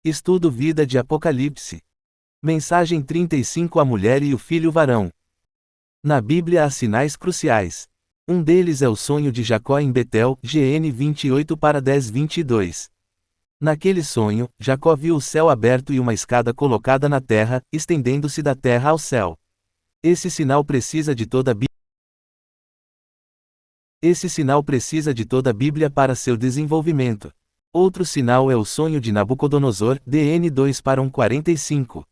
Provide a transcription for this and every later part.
Estudo Vida de Apocalipse. Mensagem 35 A mulher e o filho varão. Na Bíblia há sinais cruciais. Um deles é o sonho de Jacó em Betel, GN 28-10-22. Naquele sonho, Jacó viu o céu aberto e uma escada colocada na terra, estendendo-se da terra ao céu. Esse sinal precisa de toda a Bíblia para seu desenvolvimento. Outro sinal é o sonho de Nabucodonosor, DN 2:45.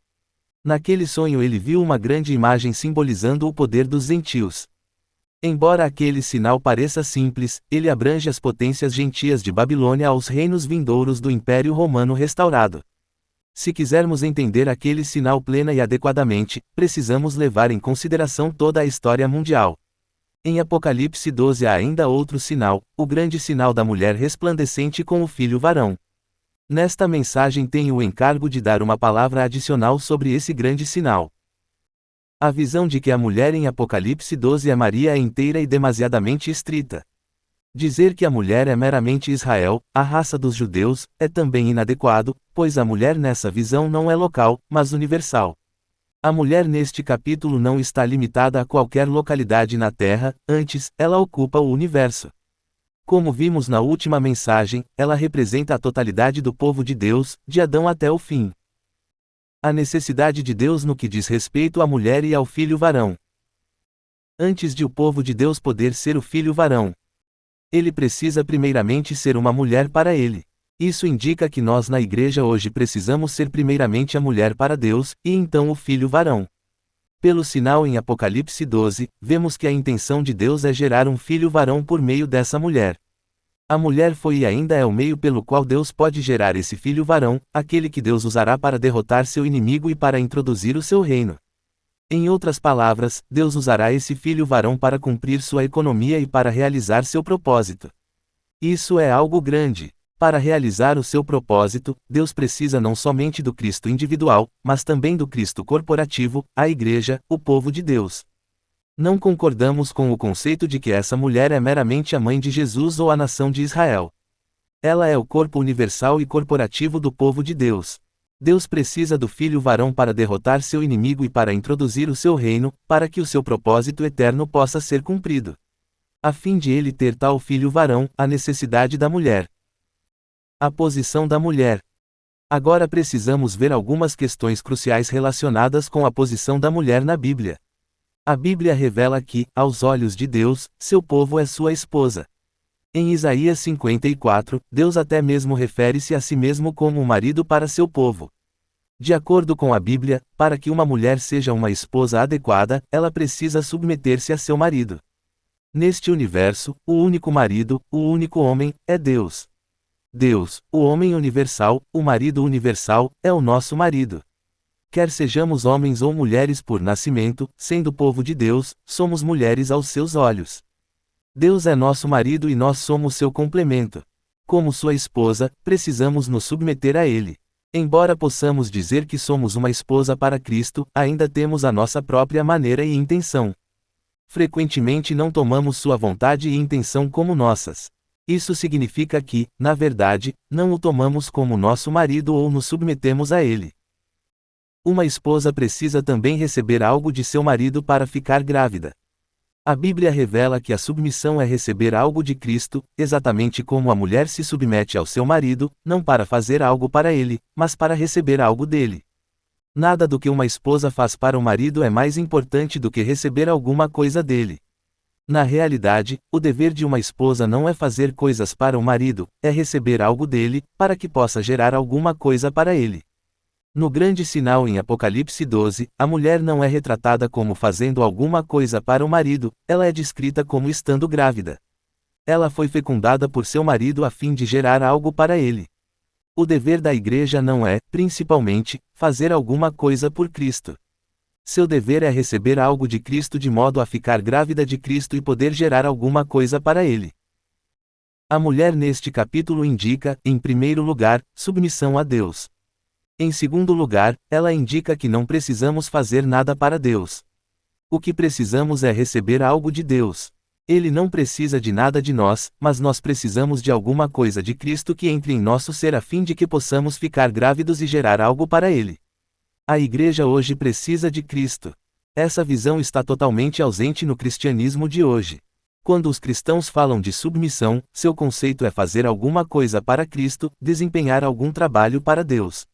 Naquele sonho ele viu uma grande imagem simbolizando o poder dos gentios. Embora aquele sinal pareça simples, ele abrange as potências gentias de Babilônia aos reinos vindouros do Império Romano restaurado. Se quisermos entender aquele sinal plena e adequadamente, precisamos levar em consideração toda a história mundial. Em Apocalipse 12 há ainda outro sinal, o grande sinal da mulher resplandecente com o filho varão. Nesta mensagem tenho o encargo de dar uma palavra adicional sobre esse grande sinal. A visão de que a mulher em Apocalipse 12 é Maria é inteira e demasiadamente estrita. Dizer que a mulher é meramente Israel, a raça dos judeus, é também inadequado, pois a mulher nessa visão não é local, mas universal. A mulher neste capítulo não está limitada a qualquer localidade na Terra, antes, ela ocupa o universo. Como vimos na última mensagem, ela representa a totalidade do povo de Deus, de Adão até o fim. A necessidade de Deus no que diz respeito à mulher e ao filho varão. Antes de o povo de Deus poder ser o filho varão, ele precisa primeiramente ser uma mulher para ele. Isso indica que nós na igreja hoje precisamos ser primeiramente a mulher para Deus, e então o filho varão. Pelo sinal em Apocalipse 12, vemos que a intenção de Deus é gerar um filho varão por meio dessa mulher. A mulher foi e ainda é o meio pelo qual Deus pode gerar esse filho varão, aquele que Deus usará para derrotar seu inimigo e para introduzir o seu reino. Em outras palavras, Deus usará esse filho varão para cumprir sua economia e para realizar seu propósito. Isso é algo grande. Para realizar o seu propósito, Deus precisa não somente do Cristo individual, mas também do Cristo corporativo, a Igreja, o povo de Deus. Não concordamos com o conceito de que essa mulher é meramente a mãe de Jesus ou a nação de Israel. Ela é o corpo universal e corporativo do povo de Deus. Deus precisa do filho varão para derrotar seu inimigo e para introduzir o seu reino, para que o seu propósito eterno possa ser cumprido. A fim de ele ter tal filho varão, a necessidade da mulher. A posição da mulher. Agora precisamos ver algumas questões cruciais relacionadas com a posição da mulher na Bíblia. A Bíblia revela que, aos olhos de Deus, seu povo é sua esposa. Em Isaías 54, Deus até mesmo refere-se a si mesmo como um marido para seu povo. De acordo com a Bíblia, para que uma mulher seja uma esposa adequada, ela precisa submeter-se a seu marido. Neste universo, o único marido, o único homem, é Deus. Deus, o homem universal, o marido universal, é o nosso marido. Quer sejamos homens ou mulheres por nascimento, sendo povo de Deus, somos mulheres aos seus olhos. Deus é nosso marido e nós somos seu complemento. Como sua esposa, precisamos nos submeter a ele. Embora possamos dizer que somos uma esposa para Cristo, ainda temos a nossa própria maneira e intenção. Frequentemente não tomamos sua vontade e intenção como nossas. Isso significa que, na verdade, não o tomamos como nosso marido ou nos submetemos a ele. Uma esposa precisa também receber algo de seu marido para ficar grávida. A Bíblia revela que a submissão é receber algo de Cristo, exatamente como a mulher se submete ao seu marido, não para fazer algo para ele, mas para receber algo dele. Nada do que uma esposa faz para o marido é mais importante do que receber alguma coisa dele. Na realidade, o dever de uma esposa não é fazer coisas para o marido, é receber algo dele, para que possa gerar alguma coisa para ele. No grande sinal em Apocalipse 12, a mulher não é retratada como fazendo alguma coisa para o marido, ela é descrita como estando grávida. Ela foi fecundada por seu marido a fim de gerar algo para ele. O dever da igreja não é, principalmente, fazer alguma coisa por Cristo. Seu dever é receber algo de Cristo de modo a ficar grávida de Cristo e poder gerar alguma coisa para ele. A mulher neste capítulo indica, em primeiro lugar, submissão a Deus. Em segundo lugar, ela indica que não precisamos fazer nada para Deus. O que precisamos é receber algo de Deus. Ele não precisa de nada de nós, mas nós precisamos de alguma coisa de Cristo que entre em nosso ser a fim de que possamos ficar grávidos e gerar algo para Ele. A igreja hoje precisa de Cristo. Essa visão está totalmente ausente no cristianismo de hoje. Quando os cristãos falam de submissão, seu conceito é fazer alguma coisa para Cristo, desempenhar algum trabalho para Deus.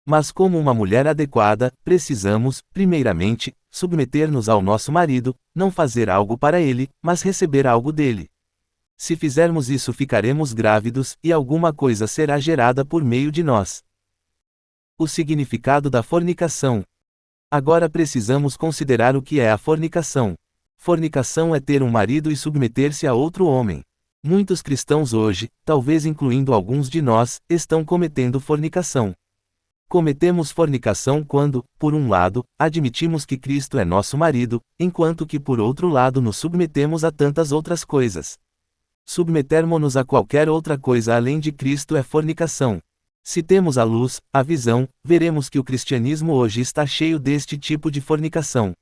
Mas como uma mulher adequada, precisamos, primeiramente, submeter-nos ao nosso marido, não fazer algo para ele, mas receber algo dele. Se fizermos isso ficaremos grávidos, e alguma coisa será gerada por meio de nós. O significado da fornicação. Agora precisamos considerar o que é a fornicação. Fornicação é ter um marido e submeter-se a outro homem. Muitos cristãos hoje, talvez incluindo alguns de nós, estão cometendo fornicação. Cometemos fornicação quando, por um lado, admitimos que Cristo é nosso marido, enquanto que por outro lado nos submetemos a tantas outras coisas. Submetermos-nos a qualquer outra coisa além de Cristo é fornicação. Se temos a luz, a visão, veremos que o cristianismo hoje está cheio deste tipo de fornicação.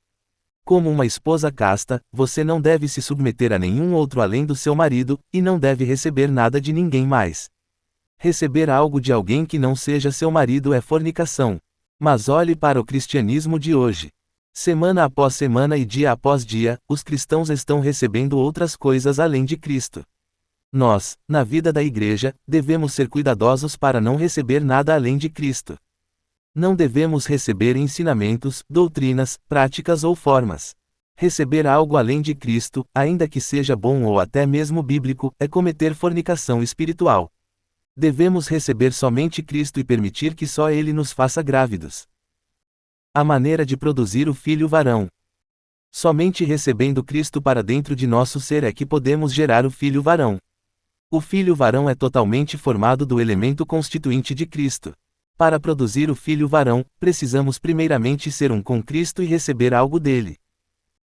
Como uma esposa casta, você não deve se submeter a nenhum outro além do seu marido, e não deve receber nada de ninguém mais. Receber algo de alguém que não seja seu marido é fornicação. Mas olhe para o cristianismo de hoje. Semana após semana e dia após dia, os cristãos estão recebendo outras coisas além de Cristo. Nós, na vida da igreja, devemos ser cuidadosos para não receber nada além de Cristo. Não devemos receber ensinamentos, doutrinas, práticas ou formas. Receber algo além de Cristo, ainda que seja bom ou até mesmo bíblico, é cometer fornicação espiritual. Devemos receber somente Cristo e permitir que só Ele nos faça grávidos. A maneira de produzir o filho varão. Somente recebendo Cristo para dentro de nosso ser é que podemos gerar o filho varão. O filho varão é totalmente formado do elemento constituinte de Cristo. Para produzir o filho varão, precisamos primeiramente ser um com Cristo e receber algo dele.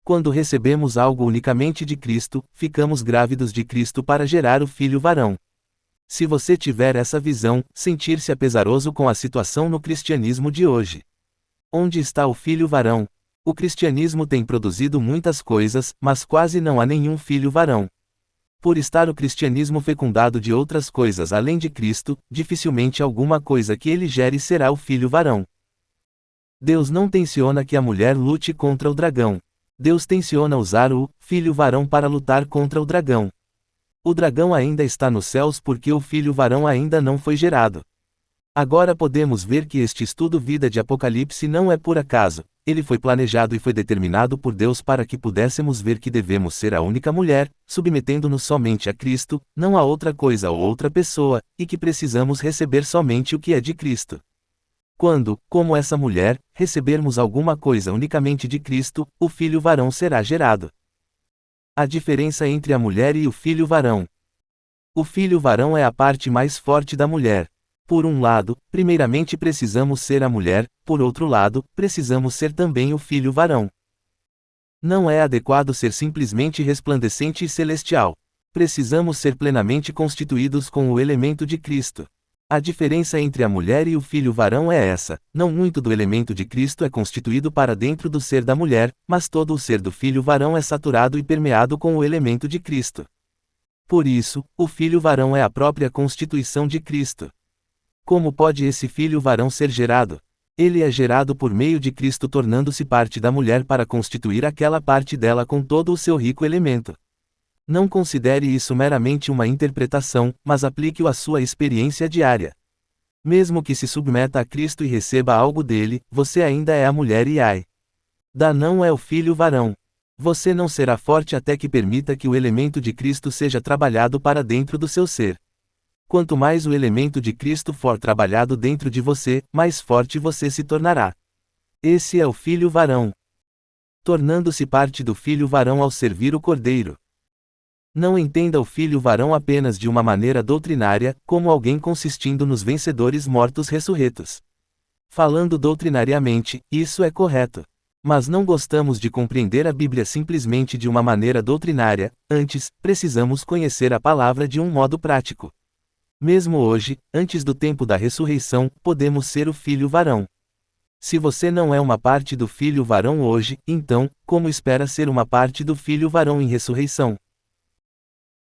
Quando recebemos algo unicamente de Cristo, ficamos grávidos de Cristo para gerar o filho varão. Se você tiver essa visão, sentir-se apesaroso com a situação no cristianismo de hoje. Onde está o filho varão? O cristianismo tem produzido muitas coisas, mas quase não há nenhum filho varão. Por estar o cristianismo fecundado de outras coisas além de Cristo, dificilmente alguma coisa que ele gere será o filho varão. Deus não tenciona que a mulher lute contra o dragão. Deus tenciona usar o filho varão para lutar contra o dragão. O dragão ainda está nos céus porque o filho varão ainda não foi gerado. Agora podemos ver que este estudo vida de Apocalipse não é por acaso, ele foi planejado e foi determinado por Deus para que pudéssemos ver que devemos ser a única mulher, submetendo-nos somente a Cristo, não a outra coisa ou outra pessoa, e que precisamos receber somente o que é de Cristo. Quando, como essa mulher, recebermos alguma coisa unicamente de Cristo, o filho varão será gerado. A diferença entre a mulher e o filho varão. O filho varão é a parte mais forte da mulher. Por um lado, primeiramente precisamos ser a mulher, por outro lado, precisamos ser também o filho varão. Não é adequado ser simplesmente resplandecente e celestial. Precisamos ser plenamente constituídos com o elemento de Cristo. A diferença entre a mulher e o filho varão é essa: não muito do elemento de Cristo é constituído para dentro do ser da mulher, mas todo o ser do filho varão é saturado e permeado com o elemento de Cristo. Por isso, o filho varão é a própria constituição de Cristo. Como pode esse filho varão ser gerado? Ele é gerado por meio de Cristo tornando-se parte da mulher para constituir aquela parte dela com todo o seu rico elemento. Não considere isso meramente uma interpretação, mas aplique-o à sua experiência diária. Mesmo que se submeta a Cristo e receba algo dele, você ainda é a mulher e ai. Não é o filho varão. Você não será forte até que permita que o elemento de Cristo seja trabalhado para dentro do seu ser. Quanto mais o elemento de Cristo for trabalhado dentro de você, mais forte você se tornará. Esse é o filho varão. Tornando-se parte do filho varão ao servir o Cordeiro. Não entenda o filho varão apenas de uma maneira doutrinária, como alguém consistindo nos vencedores mortos ressurretos. Falando doutrinariamente, isso é correto. Mas não gostamos de compreender a Bíblia simplesmente de uma maneira doutrinária, antes, precisamos conhecer a palavra de um modo prático. Mesmo hoje, antes do tempo da ressurreição, podemos ser o filho varão. Se você não é uma parte do filho varão hoje, então, como espera ser uma parte do filho varão em ressurreição?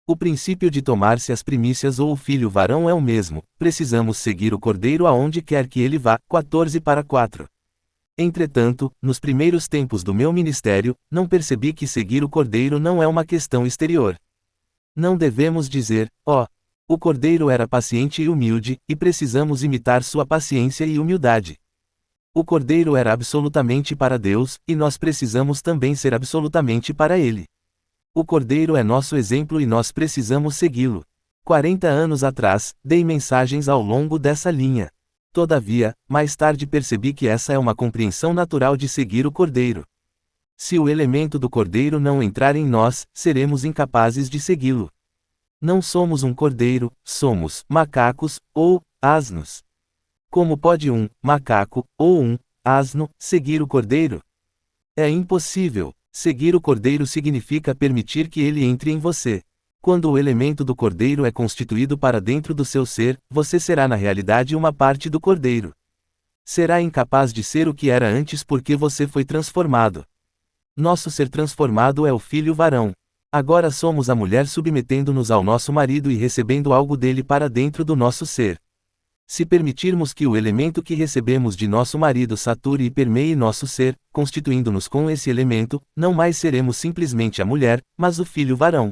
O princípio de tomar-se as primícias ou o filho varão é o mesmo, precisamos seguir o cordeiro aonde quer que ele vá. 14:4. Entretanto, nos primeiros tempos do meu ministério, não percebi que seguir o cordeiro não é uma questão exterior. Não devemos dizer, o cordeiro era paciente e humilde, e precisamos imitar sua paciência e humildade. O cordeiro era absolutamente para Deus, e nós precisamos também ser absolutamente para ele. O cordeiro é nosso exemplo e nós precisamos segui-lo. 40 anos atrás, dei mensagens ao longo dessa linha. Todavia, mais tarde percebi que essa é uma compreensão natural de seguir o cordeiro. Se o elemento do cordeiro não entrar em nós, seremos incapazes de segui-lo. Não somos um cordeiro, somos macacos, ou asnos. Como pode um macaco, ou um asno, seguir o cordeiro? É impossível. Seguir o cordeiro significa permitir que ele entre em você. Quando o elemento do cordeiro é constituído para dentro do seu ser, você será na realidade uma parte do cordeiro. Será incapaz de ser o que era antes porque você foi transformado. Nosso ser transformado é o filho varão. Agora somos a mulher submetendo-nos ao nosso marido e recebendo algo dele para dentro do nosso ser. Se permitirmos que o elemento que recebemos de nosso marido sature e permeie nosso ser, constituindo-nos com esse elemento, não mais seremos simplesmente a mulher, mas o filho varão.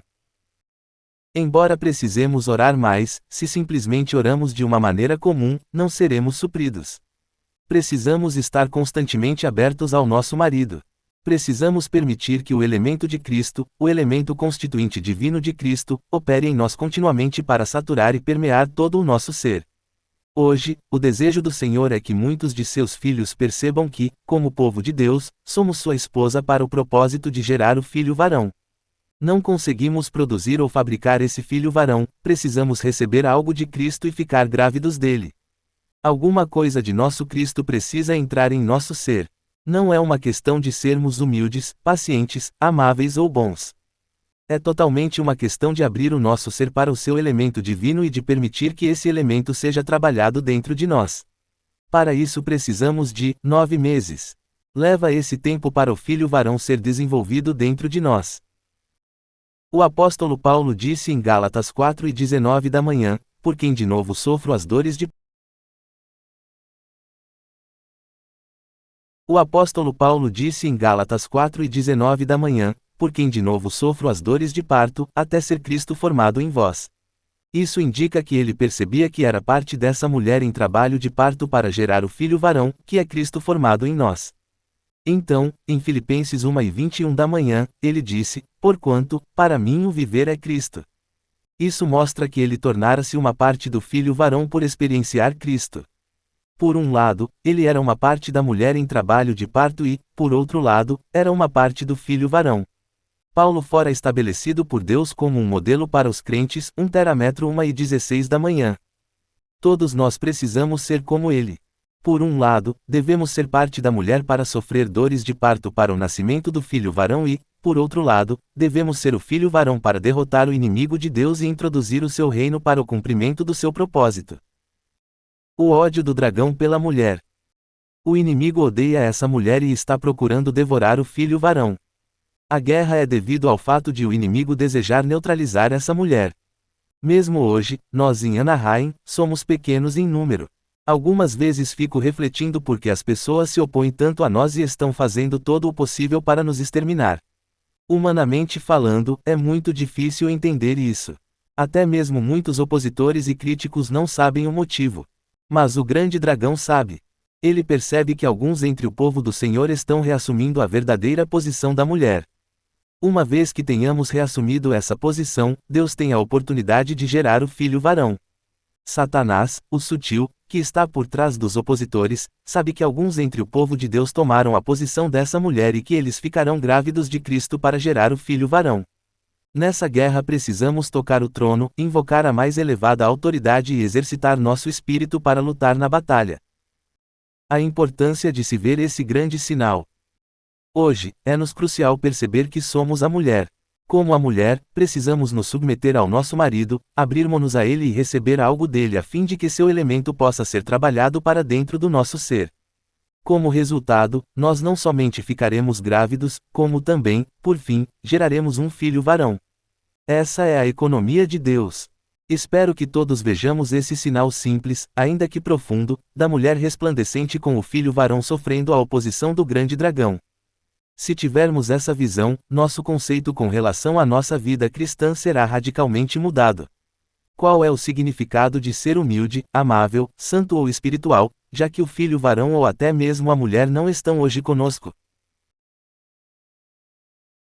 Embora precisemos orar mais, se simplesmente oramos de uma maneira comum, não seremos supridos. Precisamos estar constantemente abertos ao nosso marido. Precisamos permitir que o elemento de Cristo, o elemento constituinte divino de Cristo, opere em nós continuamente para saturar e permear todo o nosso ser. Hoje, o desejo do Senhor é que muitos de seus filhos percebam que, como povo de Deus, somos sua esposa para o propósito de gerar o filho varão. Não conseguimos produzir ou fabricar esse filho varão, precisamos receber algo de Cristo e ficar grávidos dele. Alguma coisa de nosso Cristo precisa entrar em nosso ser. Não é uma questão de sermos humildes, pacientes, amáveis ou bons. É totalmente uma questão de abrir o nosso ser para o seu elemento divino e de permitir que esse elemento seja trabalhado dentro de nós. Para isso precisamos de 9 meses. Leva esse tempo para o filho varão ser desenvolvido dentro de nós. O apóstolo Paulo disse em Gálatas 4:19 da manhã, por quem de novo sofro as dores de O apóstolo Paulo disse em Gálatas 4:19 da manhã, por quem de novo sofro as dores de parto, até ser Cristo formado em vós. Isso indica que ele percebia que era parte dessa mulher em trabalho de parto para gerar o filho varão, que é Cristo formado em nós. Então, em Filipenses 1:21 da manhã, ele disse, porquanto, para mim o viver é Cristo. Isso mostra que ele tornara-se uma parte do filho varão por experienciar Cristo. Por um lado, ele era uma parte da mulher em trabalho de parto e, por outro lado, era uma parte do filho varão. Paulo fora estabelecido por Deus como um modelo para os crentes, 1 Terámetro 1:16 da manhã. Todos nós precisamos ser como ele. Por um lado, devemos ser parte da mulher para sofrer dores de parto para o nascimento do filho varão e, por outro lado, devemos ser o filho varão para derrotar o inimigo de Deus e introduzir o seu reino para o cumprimento do seu propósito. O ódio do dragão pela mulher. O inimigo odeia essa mulher e está procurando devorar o filho varão. A guerra é devido ao fato de o inimigo desejar neutralizar essa mulher. Mesmo hoje, nós em Anaheim, somos pequenos em número. Algumas vezes fico refletindo porque as pessoas se opõem tanto a nós e estão fazendo todo o possível para nos exterminar. Humanamente falando, é muito difícil entender isso. Até mesmo muitos opositores e críticos não sabem o motivo. Mas o grande dragão sabe. Ele percebe que alguns entre o povo do Senhor estão reassumindo a verdadeira posição da mulher. Uma vez que tenhamos reassumido essa posição, Deus tem a oportunidade de gerar o filho varão. Satanás, o sutil, que está por trás dos opositores, sabe que alguns entre o povo de Deus tomaram a posição dessa mulher e que eles ficarão grávidos de Cristo para gerar o filho varão. Nessa guerra precisamos tocar o trono, invocar a mais elevada autoridade e exercitar nosso espírito para lutar na batalha. A importância de se ver esse grande sinal. Hoje, é-nos crucial perceber que somos a mulher. Como a mulher, precisamos nos submeter ao nosso marido, abrirmos-nos a ele e receber algo dele a fim de que seu elemento possa ser trabalhado para dentro do nosso ser. Como resultado, nós não somente ficaremos grávidos, como também, por fim, geraremos um filho varão. Essa é a economia de Deus. Espero que todos vejamos esse sinal simples, ainda que profundo, da mulher resplandecente com o filho varão sofrendo a oposição do grande dragão. Se tivermos essa visão, nosso conceito com relação à nossa vida cristã será radicalmente mudado. Qual é o significado de ser humilde, amável, santo ou espiritual, já que o filho varão ou até mesmo a mulher não estão hoje conosco?